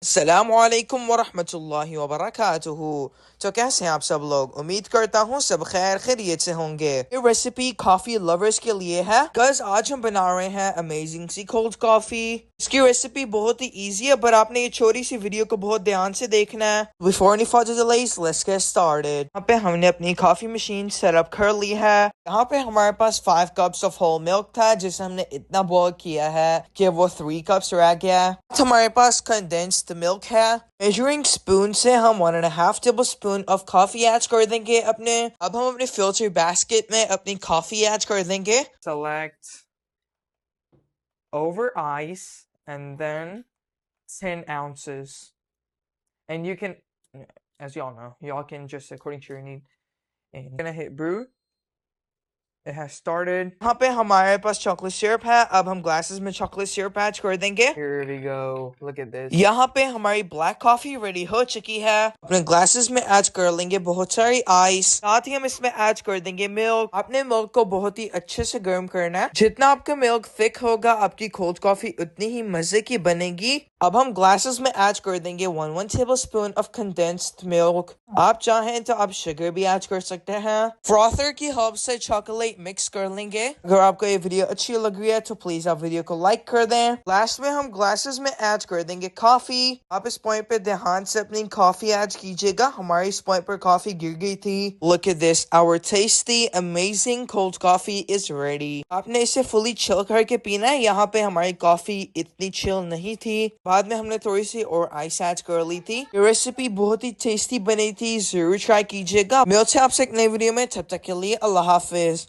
अस्सलामुअलैकुम वरहमतुल्लाहि वबरकातुहू। तो कैसे हैं आप सब लोग? उम्मीद करता हूँ सब खैर खैरियत से होंगे। ये रेसिपी कॉफी लवर्स के लिए है। गाइस आज हम बना रहे हैं अमेजिंग सी कोल्ड कॉफी। इसकी रेसिपी बहुत ही इजी है, पर आपने ये छोटी सी वीडियो को बहुत ध्यान से देखना है। Before any further delays, let's get started। यहाँ पे हमने अपनी कॉफी मशीन सेटअप कर ली है। यहाँ पे हमारे पास 5 cups ऑफ होल मिल्क था, जिसे हमने इतना बॉयल किया है कि वो 3 cups रह गया। हमारे पास कंडेंस्ड मिल्क है। मेजरिंग स्पून से हम 1.5 टेबलस्पून ऑफ कॉफी ऐड कर देंगे अपने। अब हम अपने फिल्टर बास्केट में अपनी कॉफी ऐड कर देंगे। Select over ice and then 10 ounces. And you can, as y'all know, y'all can just according to your need. And you're gonna hit brew. It has started. यहाँ पे हमारे पास chocolate syrup है। अब हम glasses में chocolate syrup add कर देंगे। Here we go. Look at this. यहाँ पे हमारी ब्लैक कॉफी रेडी हो चुकी है। अपने ग्लासेस में ऐड कर लेंगे बहुत सारी आइस। साथ ही हम इसमें ऐड कर देंगे मिल्क। आपने मिल्क को बहुत ही अच्छे से गर्म करना है। जितना आपका मिल्क थिक होगा, आपकी कोल्ड कॉफी उतनी ही मजे की बनेगी। अब हम ग्लासेस में ऐड कर देंगे 1 टेबलस्पून ऑफ कंडेंस्ड मिल्क। आप चाहें तो आप शुगर भी ऐड कर सकते हैं। फ्रॉथर की हेल्प से चॉकलेट मिक्स कर लेंगे। अगर आपको ये वीडियो अच्छी लग रही है तो प्लीज आप वीडियो को लाइक कर दें। लास्ट में हम ग्लासेस में ऐड कर देंगे कॉफी। आप इस पॉइंट पे ध्यान से अपनी कॉफी ऐड कीजिएगा। हमारी इस पॉइंट पर कॉफी गिर गई थी। Look at this, our tasty amazing cold coffee is ready. आपने इसे फुली चिल करके पीना है। यहाँ पे हमारी कॉफी इतनी चिल नहीं थी, बाद में हमने थोड़ी सी और आइस ऐड कर ली थी। ये रेसिपी बहुत ही टेस्टी बनी थी, जरूर ट्राई कीजिएगा। मिलते हैं आपसे एक नई वीडियो में, तब तक के लिए अल्लाह हाफिज।